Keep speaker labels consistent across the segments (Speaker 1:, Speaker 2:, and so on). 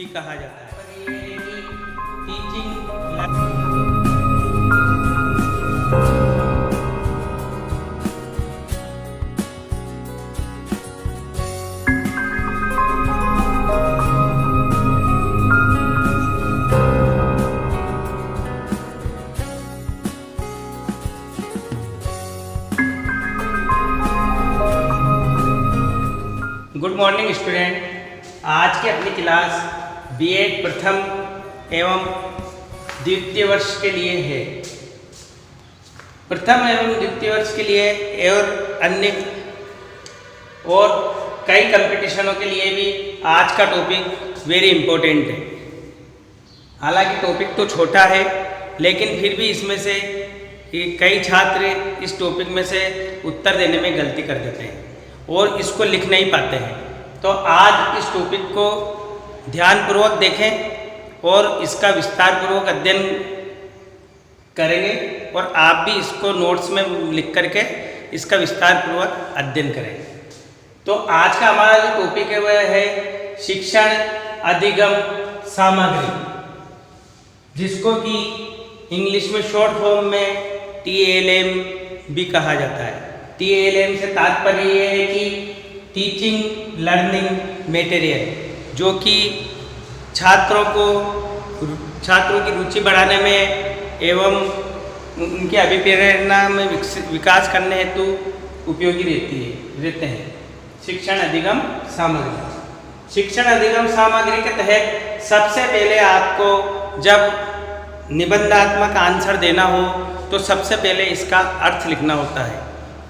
Speaker 1: कहा जाता है। टीचिंग गुड मॉर्निंग स्टूडेंट, आज की अपनी क्लास बीएड प्रथम एवं द्वितीय वर्ष के लिए है। प्रथम एवं द्वितीय वर्ष के लिए और अन्य और कई कंपटीशनों के लिए भी आज का टॉपिक वेरी इम्पोर्टेंट है। हालांकि टॉपिक तो छोटा है, लेकिन फिर भी इसमें से कई छात्र इस टॉपिक में से उत्तर देने में गलती कर देते हैं और इसको लिख नहीं पाते हैं। तो आज इस टॉपिक को ध्यानपूर्वक देखें और इसका विस्तारपूर्वक अध्ययन करेंगे और आप भी इसको नोट्स में लिख करके इसका विस्तारपूर्वक अध्ययन करेंगे। तो आज का हमारा जो टॉपिक है वह है शिक्षण अधिगम सामग्री, जिसको कि इंग्लिश में शॉर्ट फॉर्म में TLM भी कहा जाता है। TLM से तात्पर्य ये है कि टीचिंग लर्निंग मटेरियल, जो कि छात्रों की रुचि बढ़ाने में एवं उनकी अभिप्रेरणा में विकास करने हेतु उपयोगी रहते हैं। शिक्षण अधिगम सामग्री। शिक्षण अधिगम सामग्री के तहत सबसे पहले आपको जब निबंधात्मक आंसर देना हो तो सबसे पहले इसका अर्थ लिखना होता है।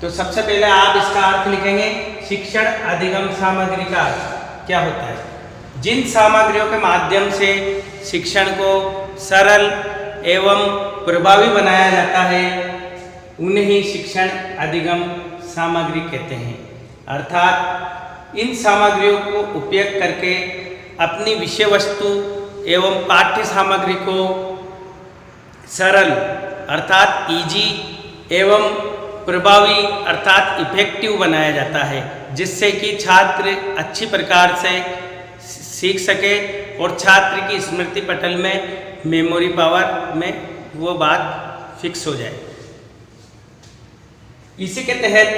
Speaker 1: तो सबसे पहले आप इसका अर्थ लिखेंगे। शिक्षण अधिगम सामग्री का अर्थ क्या होता है? जिन सामग्रियों के माध्यम से शिक्षण को सरल एवं प्रभावी बनाया जाता है उन्हें ही शिक्षण अधिगम सामग्री कहते हैं। अर्थात इन सामग्रियों को उपयोग करके अपनी विषय वस्तु एवं पाठ्य सामग्री को सरल अर्थात इजी एवं प्रभावी अर्थात इफेक्टिव बनाया जाता है, जिससे कि छात्र अच्छी प्रकार से सीख सके और छात्र की स्मृति पटल में मेमोरी पावर में वो बात फिक्स हो जाए। इसी के तहत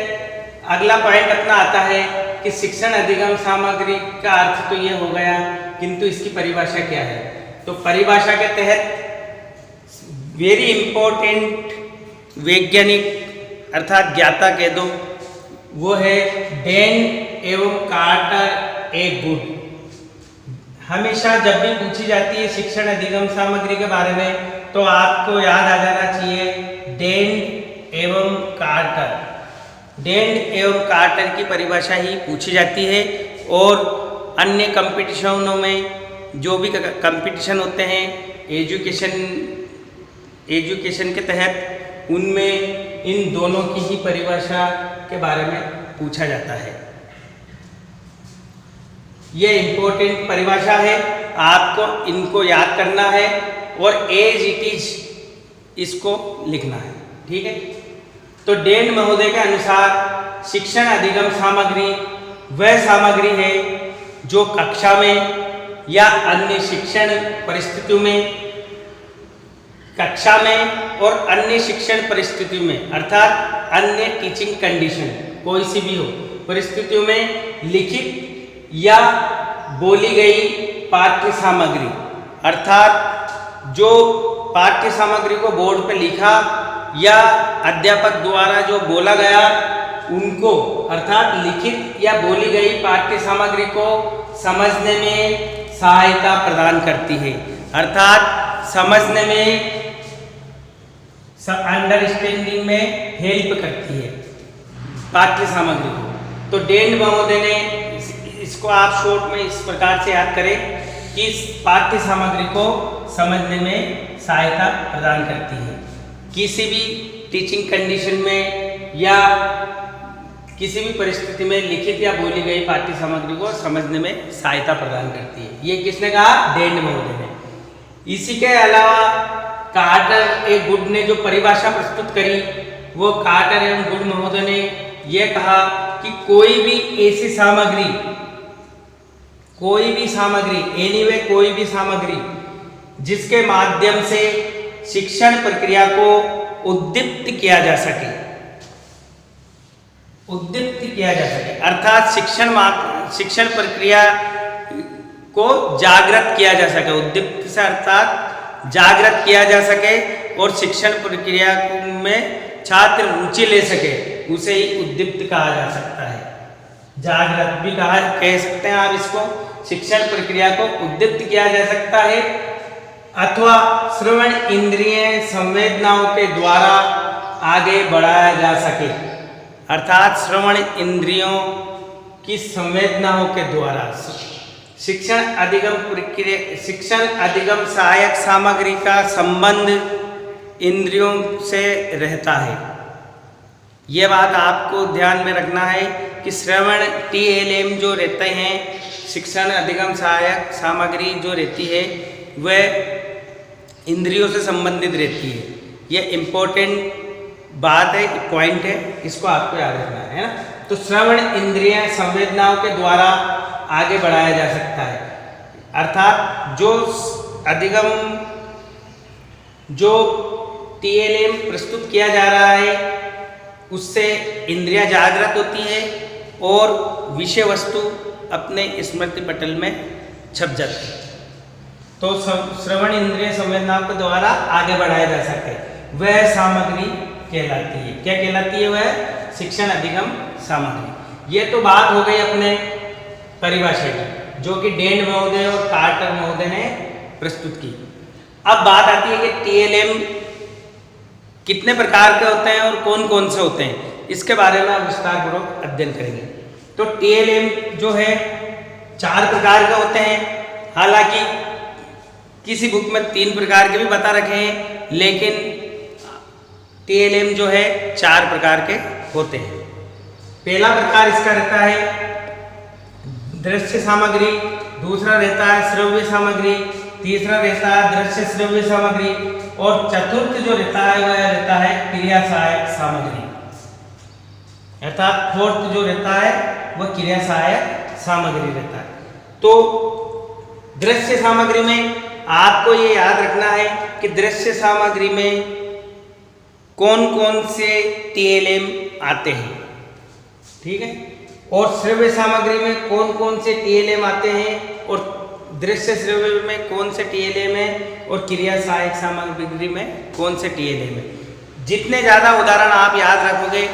Speaker 1: अगला पॉइंट अपना आता है कि शिक्षण अधिगम सामग्री का अर्थ तो ये हो गया, किंतु इसकी परिभाषा क्या है? तो परिभाषा के तहत वेरी इम्पोर्टेंट वैज्ञानिक अर्थात ज्ञाता कह दो, वो है डेन एवं कार्टर ए गुड। हमेशा जब भी पूछी जाती है शिक्षण अधिगम सामग्री के बारे में तो आपको याद आ जाना चाहिए डेन एवं कार्टर। डेन एवं कार्टर की परिभाषा ही पूछी जाती है और अन्य कंपटीशनों में जो भी कंपटीशन होते हैं एजुकेशन के तहत, उनमें इन दोनों की ही परिभाषा के बारे में पूछा जाता है। ये इम्पोर्टेंट परिभाषा है, आपको इनको याद करना है और एज इट इज इसको लिखना है। ठीक है। तो डेन महोदय के अनुसार शिक्षण अधिगम सामग्री वह सामग्री है जो कक्षा में या अन्य शिक्षण परिस्थितियों में और अन्य शिक्षण परिस्थितियों में अर्थात अन्य टीचिंग कंडीशन कोई सी भी हो परिस्थितियों में लिखित या बोली गई पाठ्य सामग्री अर्थात जो पाठ्य सामग्री को बोर्ड पे लिखा या अध्यापक द्वारा जो बोला गया उनको अर्थात लिखित या बोली गई पाठ्य सामग्री को समझने में सहायता प्रदान करती है। अर्थात समझने में अंडरस्टैंडिंग में हेल्प करती है पाठ्य सामग्री को। तो डेन महोदय ने इसको आप शॉर्ट में इस प्रकार से याद करें कि इस पाठ्य सामग्री को समझने में सहायता प्रदान करती है। किसी भी टीचिंग कंडीशन में या किसी भी परिस्थिति में लिखित या बोली गई पाठ्य सामग्री को समझने में सहायता प्रदान करती है। ये किसने कहा? डेन महोदय ने। इसी के अलावा कार्टर ए गुड ने जो परिभाषा प्रस्तुत करी वो कार्टर एवं गुड महोदय ने यह कहा कि कोई भी ऐसी सामग्री कोई भी सामग्री, एनीवे कोई भी सामग्री जिसके माध्यम से शिक्षण प्रक्रिया को उद्दीप्त किया जा सके, उद्दीप्त किया जा सके, अर्थात शिक्षण प्रक्रिया को जागृत किया जा सके। उद्दीप्त से अर्थात जागृत किया जा सके और शिक्षण प्रक्रिया में छात्र रुचि ले सके, उसे ही उद्दीप्त कहा जा सकता है। जागृत भी कह सकते हैं आप इसको। शिक्षण प्रक्रिया को उद्दीप्त किया जा सकता है अथवा श्रवण इंद्रिय संवेदनाओं के द्वारा आगे बढ़ाया जा सके, अर्थात श्रवण इंद्रियों की संवेदनाओं के द्वारा शिक्षण अधिगम सहायक सामग्री का संबंध इंद्रियों से रहता है। ये बात आपको ध्यान में रखना है कि श्रवण TLM जो रहते हैं, शिक्षण अधिगम सहायक सामग्री जो रहती है वह इंद्रियों से संबंधित रहती है। ये इम्पोर्टेंट बात है, पॉइंट है, इसको आपको याद रखना है ना। तो श्रवण इंद्रिय संवेदनाओं के द्वारा आगे बढ़ाया जा सकता है, अर्थात जो TLM प्रस्तुत किया जा रहा है उससे इंद्रियां जागृत होती है और विषय वस्तु अपने स्मृति पटल में छप जाती है। तो श्रवण इंद्रिय संवेदनाओं के द्वारा आगे बढ़ाया जा सके वह सामग्री कहलाती है। क्या कहलाती है? वह शिक्षण अधिगम सामग्री। ये तो बात हो गई अपने परिभाषा की, जो कि डेंड महोदय और कार्टर महोदय ने प्रस्तुत की। अब बात आती है कि TLM कितने प्रकार के होते हैं और कौन कौन से होते हैं, इसके बारे में हम विस्तारपूर्वक अध्ययन करेंगे। तो TLM जो है 4 प्रकार के होते हैं। हालांकि किसी बुक में 3 प्रकार के भी बता रखे हैं, लेकिन TLM जो है 4 प्रकार के होते हैं। पहला प्रकार इसका रहता है दृश्य सामग्री, दूसरा रहता है श्रव्य सामग्री, तीसरा रहता है दृश्य श्रव्य सामग्री और चतुर्थ जो रहता है वह रहता है क्रिया सहायक सामग्री, अर्थात फोर्थ जो रहता है वह क्रिया सहायक सामग्री रहता है। तो दृश्य सामग्री में आपको ये याद रखना है कि दृश्य सामग्री में कौन कौन से TLM आते हैं, ठीक है, और श्रव्य सामग्री में कौन कौन से TLM आते हैं और दृश्य श्रव्य में कौन से TLM है और क्रिया सहायक सामग्री में कौन से TLM है। जितने ज़्यादा उदाहरण आप याद रखोगे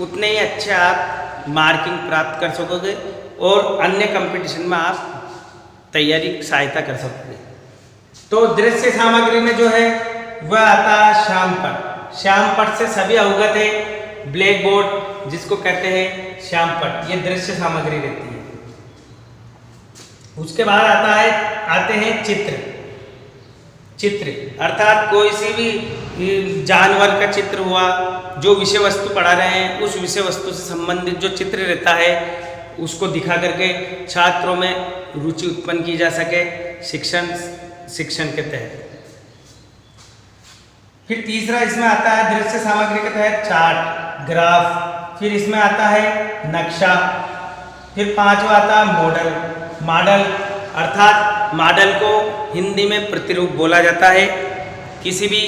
Speaker 1: उतने ही अच्छे आप मार्किंग प्राप्त कर सकोगे और अन्य कंपटीशन में आप तैयारी सहायता कर सकोगे। तो दृश्य सामग्री में जो है वह आता है श्यामपट। श्यामपट से सभी अवगत है, ब्लैक बोर्ड जिसको कहते हैं श्यामपट, ये दृश्य सामग्री रहती है। उसके बाद आते हैं चित्र अर्थात कोई सी भी जानवर का चित्र हुआ, जो विषय वस्तु पढ़ा रहे हैं उस विषय वस्तु से संबंधित जो चित्र रहता है उसको दिखा करके छात्रों में रुचि उत्पन्न की जा सके शिक्षण के तहत। फिर तीसरा इसमें आता है दृश्य सामग्री के तहत चार्ट, ग्राफ, फिर इसमें आता है नक्शा, फिर 5वां आता है मॉडल अर्थात मॉडल को हिंदी में प्रतिरूप बोला जाता है। किसी भी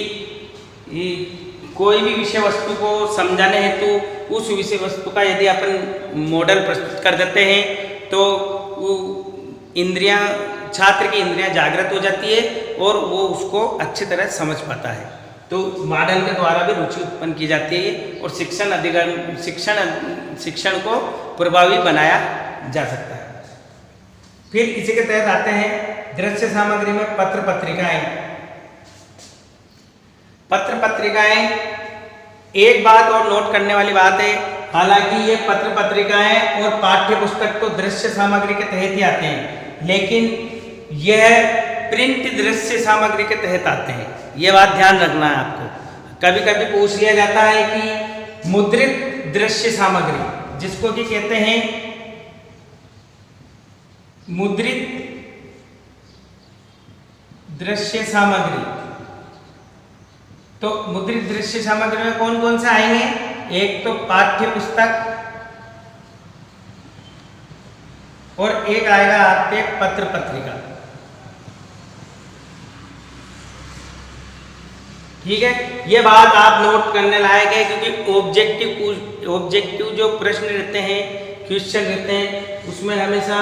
Speaker 1: कोई भी विषय वस्तु को समझाने हेतु उस विषय वस्तु का यदि अपन मॉडल प्रस्तुत कर देते हैं तो छात्र की इंद्रियां जागृत हो जाती है और वो उसको अच्छी तरह समझ पाता है। तो मॉडल के द्वारा भी रुचि उत्पन्न की जाती है और शिक्षण को प्रभावी बनाया जा सकता है। फिर इसी के तहत आते हैं दृश्य सामग्री में पत्र पत्रिकाएं। एक बात और नोट करने वाली बात है, हालांकि ये पत्र पत्रिकाएं और पाठ्य पुस्तक तो दृश्य सामग्री के तहत ही आते हैं, लेकिन यह प्रिंट दृश्य सामग्री के तहत आते हैं। यह बात ध्यान रखना है आपको। कभी कभी पूछ लिया जाता है कि मुद्रित दृश्य सामग्री, जिसको कि कहते हैं मुद्रित दृश्य सामग्री। तो मुद्रित दृश्य सामग्री में कौन कौन से आएंगे? एक तो पाठ्य पुस्तक और एक आएगा आपके पत्र पत्रिका। ठीक है, ये बात आप नोट करने लायक है, क्योंकि ऑब्जेक्टिव जो प्रश्न रहते हैं, क्वेश्चन रहते हैं, उसमें हमेशा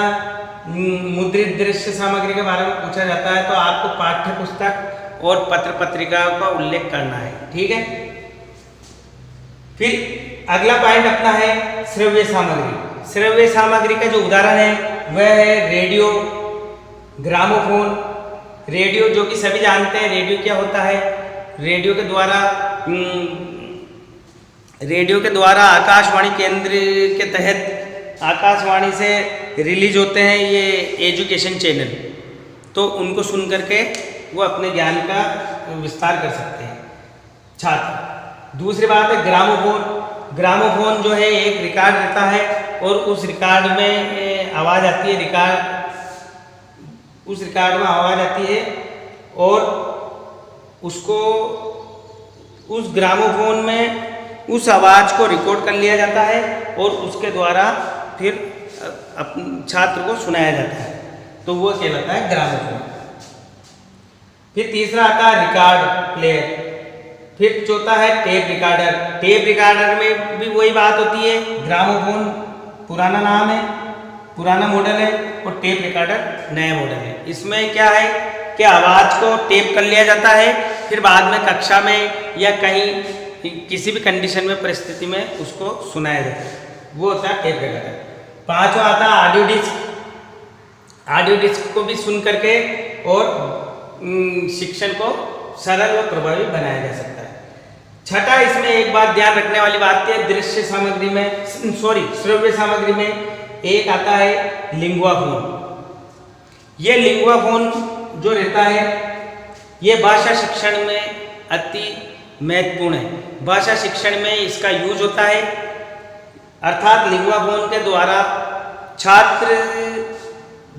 Speaker 1: मुद्रित दृश्य सामग्री के बारे में पूछा जाता है। तो आपको पाठ्य पुस्तक और पत्र पत्रिका का उल्लेख करना है। ठीक है, फिर अगला पॉइंट अपना है श्रव्य सामग्री। श्रव्य सामग्री का जो उदाहरण है वह है रेडियो, ग्रामोफोन। रेडियो जो कि सभी जानते हैं, रेडियो क्या होता है। रेडियो के द्वारा आकाशवाणी केंद्र के तहत आकाशवाणी से रिलीज होते हैं ये एजुकेशन चैनल, तो उनको सुन करके वो अपने ज्ञान का विस्तार कर सकते हैं छात्र। दूसरी बात है ग्रामोफोन। ग्रामोफोन जो है एक रिकॉर्ड रहता है और उस रिकॉर्ड में आवाज़ आती है, उस रिकॉर्ड में आवाज़ आती है और उसको उस ग्रामोफोन में उस आवाज़ को रिकॉर्ड कर लिया जाता है और उसके द्वारा फिर छात्र को सुनाया जाता है, तो वो कहलाता है ग्रामोफोन। फिर तीसरा आता है रिकॉर्ड प्लेयर। फिर चौथा है टेप रिकॉर्डर। टेप रिकॉर्डर में भी वही बात होती है, ग्रामोफोन पुराना नाम है, पुराना मॉडल है, और टेप रिकॉर्डर नया मॉडल है। इसमें क्या है कि आवाज़ को टेप कर लिया जाता है, फिर बाद में कक्षा में या कहीं किसी भी कंडीशन में, परिस्थिति में उसको सुनाया जाता है, वो होता है टेप रिकॉर्डर। पांचवा आता है ऑडियो डिस्क। ऑडियो डिस्क को भी सुन करके और शिक्षण को सरल और प्रभावी बनाया जा सकता है। छठा, इसमें एक बात ध्यान रखने वाली बात है, दृश्य सामग्री में श्रव्य सामग्री में एक आता है लिंगुआ फोन। ये लिंगुआ फोन जो रहता है ये भाषा शिक्षण में अति महत्वपूर्ण है। भाषा शिक्षण में इसका यूज होता है, अर्थात लिंगुआ फोन के द्वारा छात्र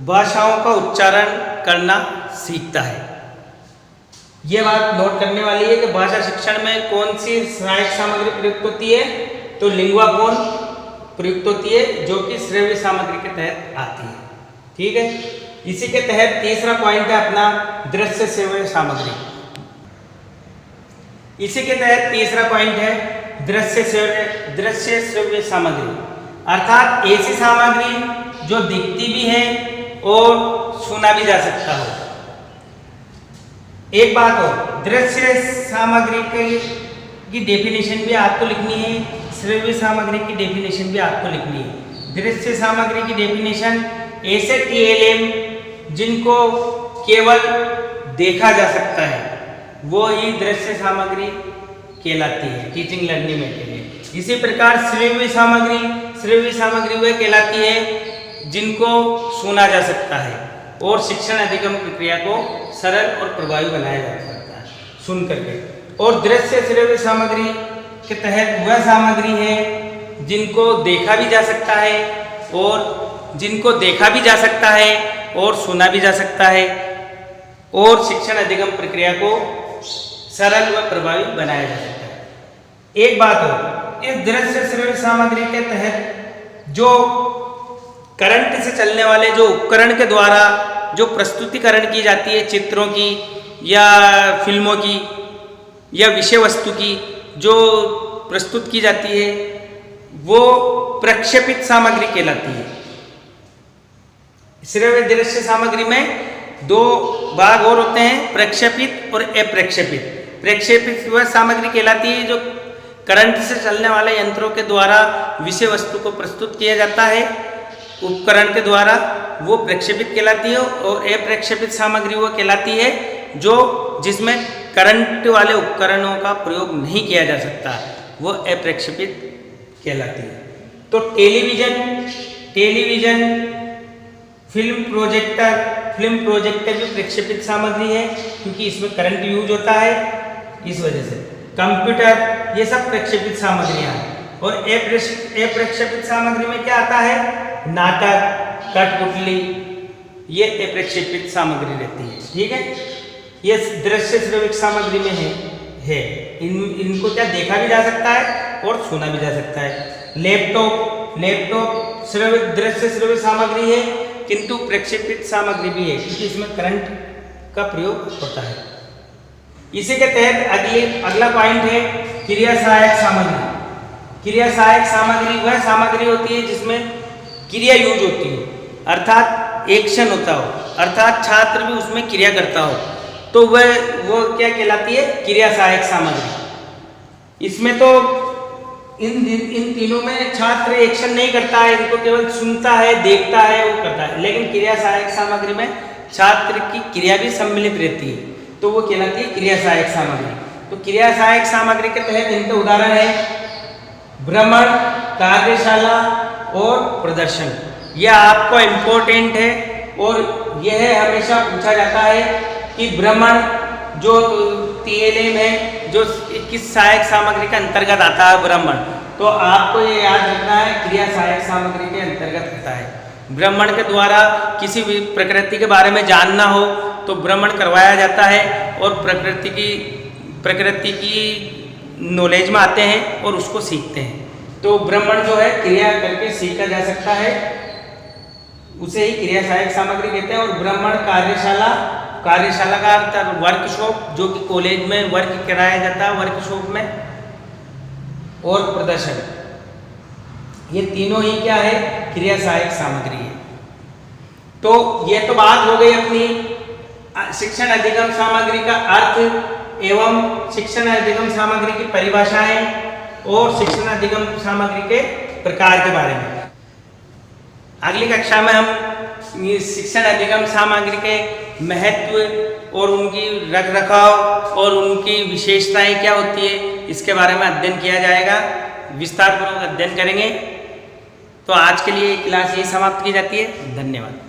Speaker 1: भाषाओं का उच्चारण करना सीखता है। ये बात नोट करने वाली है कि भाषा शिक्षण में कौन सी सहायक सामग्री प्रयुक्त होती है, तो लिंगुआ फोन प्रयुक्त होती है, जो कि श्रव्य सामग्री के तहत आती है। ठीक है, इसी के तहत तीसरा पॉइंट है अपना दृश्य श्रव्य सामग्री। इसी के तहत तीसरा पॉइंट है दृश्य श्रव्य सामग्री, अर्थात ऐसी सामग्री जो दिखती भी है और सुना भी जा सकता हो। एक बात हो, दृश्य सामग्री की डेफिनेशन भी आपको लिखनी है, श्रव्य सामग्री की डेफिनेशन भी आपको लिखनी है। दृश्य सामग्री की डेफिनेशन ऐसे TLM जिनको केवल देखा जा सकता है वो ही दृश्य सामग्री कहलाती है टीचिंग लर्निंग मटेरियल। इसी प्रकार श्रव्य सामग्री वह कहलाती है जिनको सुना जा सकता है और शिक्षण अधिगम प्रक्रिया को सरल और प्रभावी बनाया जा सकता है सुन करके। और दृश्य श्रव्य सामग्री के तहत वह सामग्री है जिनको देखा भी जा सकता है और सुना भी जा सकता है और शिक्षण अधिगम प्रक्रिया को सरल व प्रभावी बनाया जा सकता है। एक बात हो, इस दृश्य श्रव्य सामग्री के तहत जो करंट से चलने वाले जो उपकरण के द्वारा जो प्रस्तुतिकरण की जाती है, चित्रों की या फिल्मों की या विषय वस्तु की जो प्रस्तुत की जाती है, वो प्रक्षेपित सामग्री कहलाती है। श्रव्य दृश्य सामग्री में दो भाग और होते हैं, प्रक्षेपित और अप्रक्षेपित। प्रक्षेपित वह सामग्री कहलाती है जो करंट से चलने वाले यंत्रों के द्वारा विषय वस्तु को प्रस्तुत किया जाता है उपकरण के द्वारा, वो प्रक्षेपित कहलाती है। और अप्रक्षेपित सामग्री वो कहलाती है जो जिसमें करंट वाले उपकरणों का प्रयोग नहीं किया जा सकता, वो अप्रक्षेपित कहलाती है। तो टेलीविजन, फिल्म प्रोजेक्टर भी प्रक्षेपित सामग्री है क्योंकि इसमें करंट यूज होता है, इस वजह से। कंप्यूटर, ये सब प्रक्षेपित सामग्रियां हैं। और अप्रक्षेपित सामग्री में क्या आता है, नाटक, कठपुतली, ये अप्रक्षेपित सामग्री रहती है। ठीक है, ये दृश्य श्रव्य सामग्री में है। इनको क्या देखा भी जा सकता है और सुना भी जा सकता है। लैपटॉप दृश्य श्रव्य सामग्री है किंतु प्रक्षेपित सामग्री भी है, क्योंकि इसमें करंट का प्रयोग होता है। इसी के तहत अगला पॉइंट है क्रिया सहायक सामग्री। क्रिया सहायक सामग्री वह सामग्री होती है जिसमें क्रिया यूज होती है, अर्थात एक्शन होता हो, अर्थात छात्र भी उसमें क्रिया करता हो, तो वो क्या कहलाती है? क्रिया सहायक सामग्री। इसमें तो इन तीनों में छात्र एक्शन नहीं करता है, इनको केवल सुनता है, देखता है, वो करता है। लेकिन क्रिया सहायक सामग्री में छात्र की क्रिया भी सम्मिलित रहती है, तो वो कहलाती है क्रिया सहायक सामग्री। तो क्रिया सहायक सामग्री के तहत इनके उदाहरण है भ्रमण, कार्यशाला और प्रदर्शन। यह आपको इम्पोर्टेंट है और यह हमेशा पूछा जाता है कि भ्रमण जो TLM है, जो किस सहायक सामग्री के अंतर्गत आता है भ्रमण, तो आपको ये याद रखना है क्रिया सहायक सामग्री के अंतर्गत आता है। भ्रमण के द्वारा किसी भी प्रकृति के बारे में जानना हो तो भ्रमण करवाया जाता है और प्रकृति की नॉलेज में आते हैं और उसको सीखते हैं। तो भ्रमण जो है क्रिया करके सीखा जा सकता है, उसे ही क्रिया सहायक सामग्री कहते हैं। और भ्रमण, कार्यशाला का अर्थ वर्कशॉप, जो कि कॉलेज में वर्क कराया जाता है वर्कशॉप में, और प्रदर्शन, ये तीनों ही क्या है? क्रिया सहायक सामग्री है। तो ये तो बात हो गई अपनी शिक्षण अधिगम सामग्री का अर्थ एवं शिक्षण अधिगम सामग्री की परिभाषाएं और शिक्षण अधिगम सामग्री के प्रकार के बारे में। अगली कक्षा में हम शिक्षण अधिगम सामग्री के महत्व और उनकी रखरखाव और उनकी विशेषताएं क्या होती है, इसके बारे में अध्ययन किया जाएगा, विस्तारपूर्वक अध्ययन करेंगे। तो आज के लिए क्लास यही समाप्त की जाती है। धन्यवाद।